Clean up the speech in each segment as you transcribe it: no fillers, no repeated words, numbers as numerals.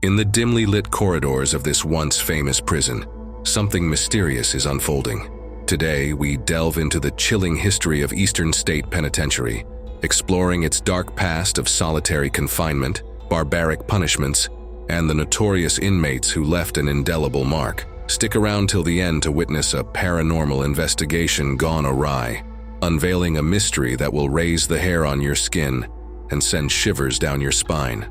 In the dimly lit corridors of this once famous prison, something mysterious is unfolding. Today, we delve into the chilling history of Eastern State Penitentiary, exploring its dark past of solitary confinement, barbaric punishments, and the notorious inmates who left an indelible mark. Stick around till the end to witness a paranormal investigation gone awry, unveiling a mystery that will raise the hair on your skin and send shivers down your spine.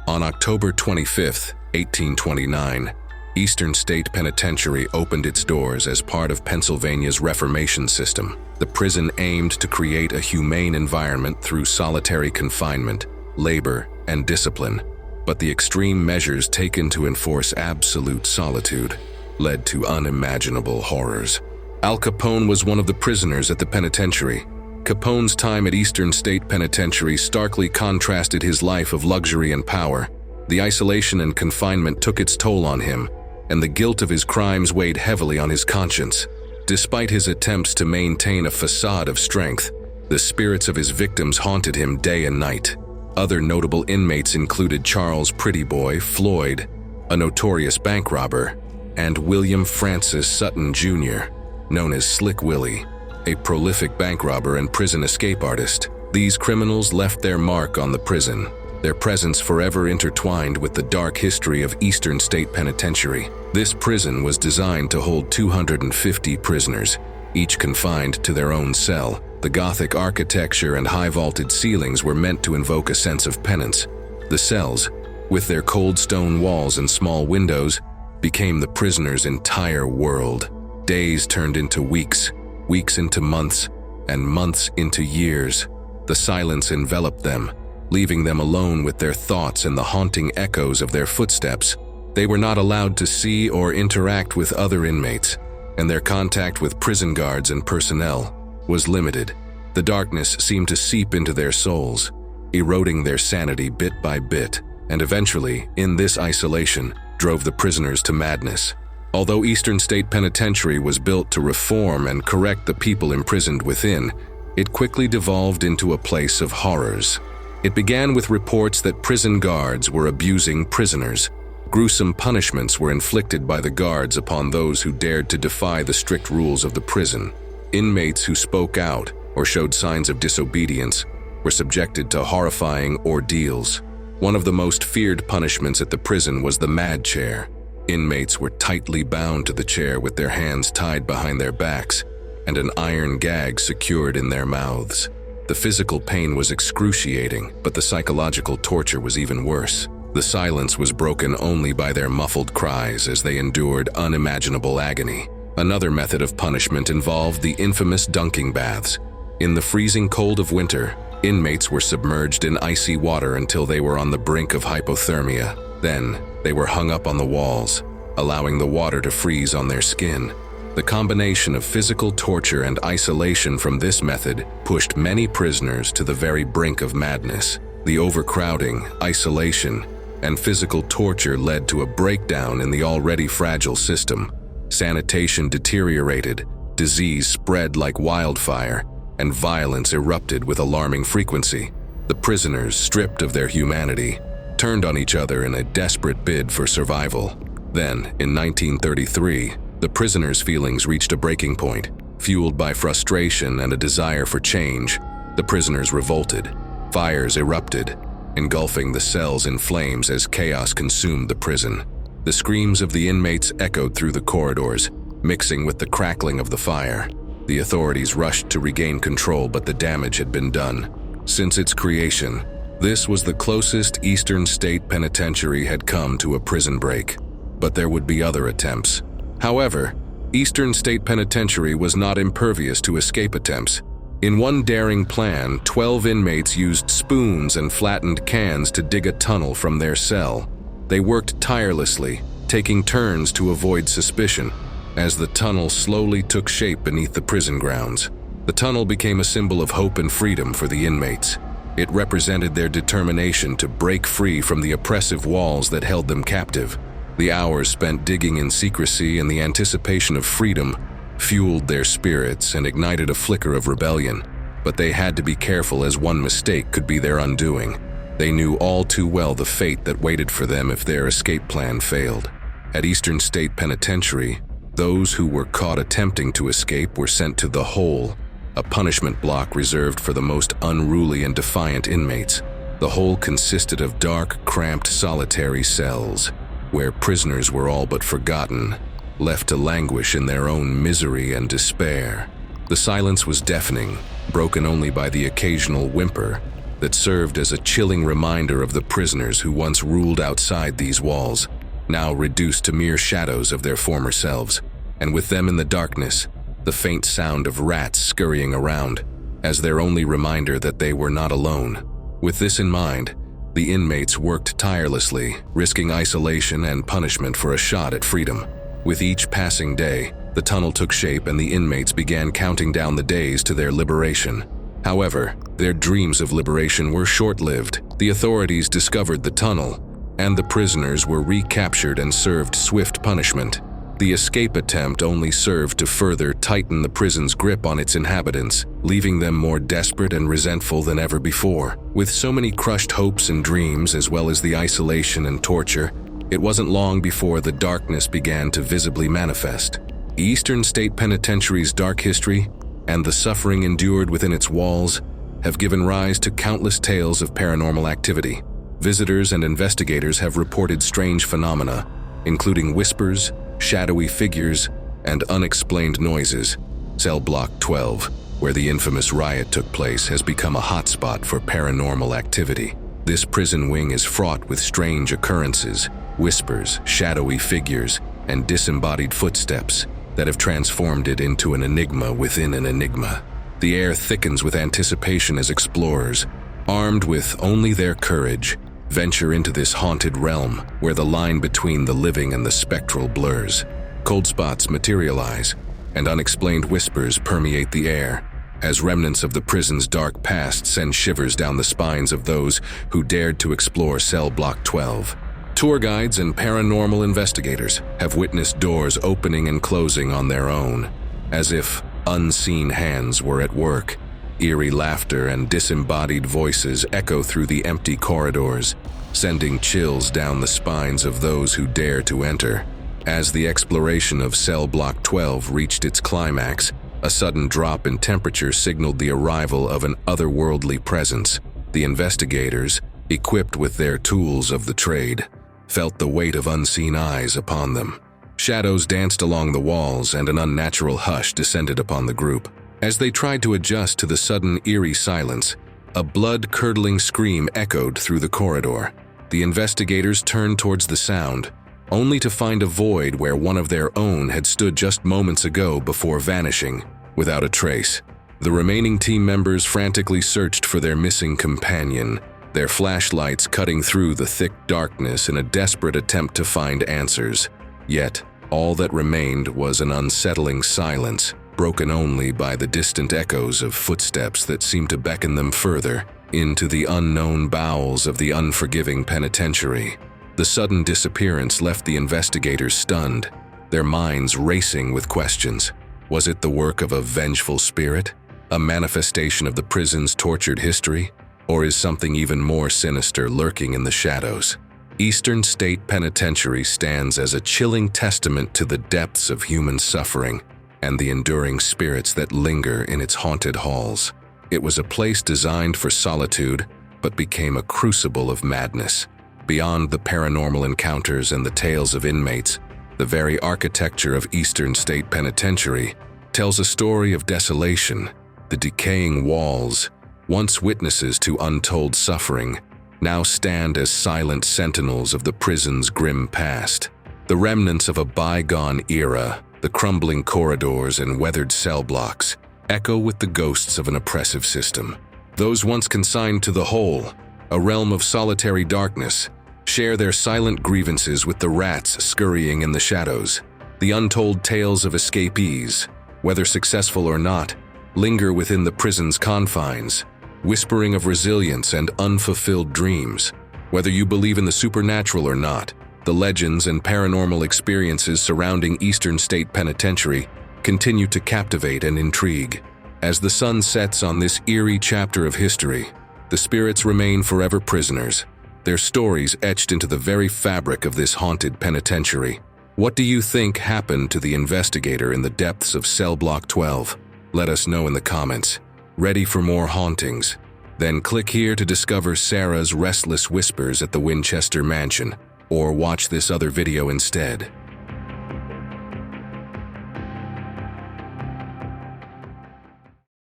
On October 25, 1829, Eastern State Penitentiary opened its doors as part of Pennsylvania's reformation system. The prison aimed to create a humane environment through solitary confinement, labor, and discipline, but the extreme measures taken to enforce absolute solitude led to unimaginable horrors. Al Capone was one of the prisoners at the penitentiary. Capone's time at Eastern State Penitentiary starkly contrasted his life of luxury and power. The isolation and confinement took its toll on him, and the guilt of his crimes weighed heavily on his conscience. Despite his attempts to maintain a facade of strength, the spirits of his victims haunted him day and night. Other notable inmates included Charles Prettyboy Floyd, a notorious bank robber, and William Francis Sutton Jr., known as Slick Willie, a prolific bank robber and prison escape artist. These criminals left their mark on the prison, their presence forever intertwined with the dark history of Eastern State Penitentiary. This prison was designed to hold 250 prisoners, each confined to their own cell. The Gothic architecture and high-vaulted ceilings were meant to invoke a sense of penance. The cells, with their cold stone walls and small windows, became the prisoners' entire world. Days turned into weeks, weeks into months, and months into years. The silence enveloped them, leaving them alone with their thoughts and the haunting echoes of their footsteps. They were not allowed to see or interact with other inmates, and their contact with prison guards and personnel was limited. The darkness seemed to seep into their souls, eroding their sanity bit by bit, and eventually, in this isolation, drove the prisoners to madness. Although Eastern State Penitentiary was built to reform and correct the people imprisoned within, it quickly devolved into a place of horrors. It began with reports that prison guards were abusing prisoners. Gruesome punishments were inflicted by the guards upon those who dared to defy the strict rules of the prison. Inmates who spoke out or showed signs of disobedience were subjected to horrifying ordeals. One of the most feared punishments at the prison was the mad chair. Inmates were tightly bound to the chair with their hands tied behind their backs and an iron gag secured in their mouths. The physical pain was excruciating, but the psychological torture was even worse. The silence was broken only by their muffled cries as they endured unimaginable agony. Another method of punishment involved the infamous dunking baths. In the freezing cold of winter, inmates were submerged in icy water until they were on the brink of hypothermia. Then, they were hung up on the walls, allowing the water to freeze on their skin. The combination of physical torture and isolation from this method pushed many prisoners to the very brink of madness. The overcrowding, isolation, and physical torture led to a breakdown in the already fragile system. Sanitation deteriorated, disease spread like wildfire, and violence erupted with alarming frequency. The prisoners, stripped of their humanity, turned on each other in a desperate bid for survival. Then, in 1933, the prisoners' feelings reached a breaking point. Fueled by frustration and a desire for change, the prisoners revolted. Fires erupted, engulfing the cells in flames as chaos consumed the prison. The screams of the inmates echoed through the corridors, mixing with the crackling of the fire. The authorities rushed to regain control, but the damage had been done. Since its creation, this was the closest Eastern State Penitentiary had come to a prison break, but there would be other attempts. However, Eastern State Penitentiary was not impervious to escape attempts. In one daring plan, 12 inmates used spoons and flattened cans to dig a tunnel from their cell. They worked tirelessly, taking turns to avoid suspicion, as the tunnel slowly took shape beneath the prison grounds. The tunnel became a symbol of hope and freedom for the inmates. It represented their determination to break free from the oppressive walls that held them captive. The hours spent digging in secrecy and the anticipation of freedom fueled their spirits and ignited a flicker of rebellion. But they had to be careful, as one mistake could be their undoing. They knew all too well the fate that waited for them if their escape plan failed. At Eastern State Penitentiary, those who were caught attempting to escape were sent to the Hole, a punishment block reserved for the most unruly and defiant inmates. The Hole consisted of dark, cramped, solitary cells, where prisoners were all but forgotten, left to languish in their own misery and despair. The silence was deafening, broken only by the occasional whimper that served as a chilling reminder of the prisoners who once ruled outside these walls, now reduced to mere shadows of their former selves, and with them in the darkness, the faint sound of rats scurrying around, as their only reminder that they were not alone. With this in mind, the inmates worked tirelessly, risking isolation and punishment for a shot at freedom. With each passing day, the tunnel took shape and the inmates began counting down the days to their liberation. However, their dreams of liberation were short-lived. The authorities discovered the tunnel, and the prisoners were recaptured and served swift punishment. The escape attempt only served to further tighten the prison's grip on its inhabitants, leaving them more desperate and resentful than ever before. With so many crushed hopes and dreams, as well as the isolation and torture, it wasn't long before the darkness began to visibly manifest. Eastern State Penitentiary's dark history and the suffering endured within its walls have given rise to countless tales of paranormal activity. Visitors and investigators have reported strange phenomena, including whispers, shadowy figures, and unexplained noises. Cell Block 12, where the infamous riot took place, has become a hotspot for paranormal activity. This prison wing is fraught with strange occurrences, whispers, shadowy figures, and disembodied footsteps that have transformed it into an enigma within an enigma. The air thickens with anticipation as explorers, armed with only their courage, venture into this haunted realm where the line between the living and the spectral blurs. Cold spots materialize, and unexplained whispers permeate the air, as remnants of the prison's dark past send shivers down the spines of those who dared to explore Cell Block 12. Tour guides and paranormal investigators have witnessed doors opening and closing on their own, as if unseen hands were at work. Eerie laughter and disembodied voices echo through the empty corridors, sending chills down the spines of those who dare to enter. As the exploration of Cell Block 12 reached its climax, a sudden drop in temperature signaled the arrival of an otherworldly presence. The investigators, equipped with their tools of the trade, felt the weight of unseen eyes upon them. Shadows danced along the walls and an unnatural hush descended upon the group. As they tried to adjust to the sudden eerie silence, a blood-curdling scream echoed through the corridor. The investigators turned towards the sound, only to find a void where one of their own had stood just moments ago before vanishing, without a trace. The remaining team members frantically searched for their missing companion, their flashlights cutting through the thick darkness in a desperate attempt to find answers. Yet, all that remained was an unsettling silence, broken only by the distant echoes of footsteps that seemed to beckon them further into the unknown bowels of the unforgiving penitentiary. The sudden disappearance left the investigators stunned, their minds racing with questions. Was it the work of a vengeful spirit, a manifestation of the prison's tortured history, or is something even more sinister lurking in the shadows? Eastern State Penitentiary stands as a chilling testament to the depths of human suffering and the enduring spirits that linger in its haunted halls. It was a place designed for solitude, but became a crucible of madness. Beyond the paranormal encounters and the tales of inmates, the very architecture of Eastern State Penitentiary tells a story of desolation. The decaying walls, once witnesses to untold suffering, now stand as silent sentinels of the prison's grim past. The remnants of a bygone era, the crumbling corridors and weathered cell blocks, echo with the ghosts of an oppressive system. Those once consigned to the Hole, a realm of solitary darkness, share their silent grievances with the rats scurrying in the shadows. The untold tales of escapees, whether successful or not, linger within the prison's confines, whispering of resilience and unfulfilled dreams. Whether you believe in the supernatural or not, the legends and paranormal experiences surrounding Eastern State Penitentiary continue to captivate and intrigue. As the sun sets on this eerie chapter of history, The spirits remain forever prisoners, their stories etched into the very fabric of this haunted penitentiary. What do you think happened to the investigator in the depths of cell block 12? Let us know in the comments. Ready for more hauntings? Then click here to discover Sarah's restless whispers at the Winchester Mansion, or watch this other video instead.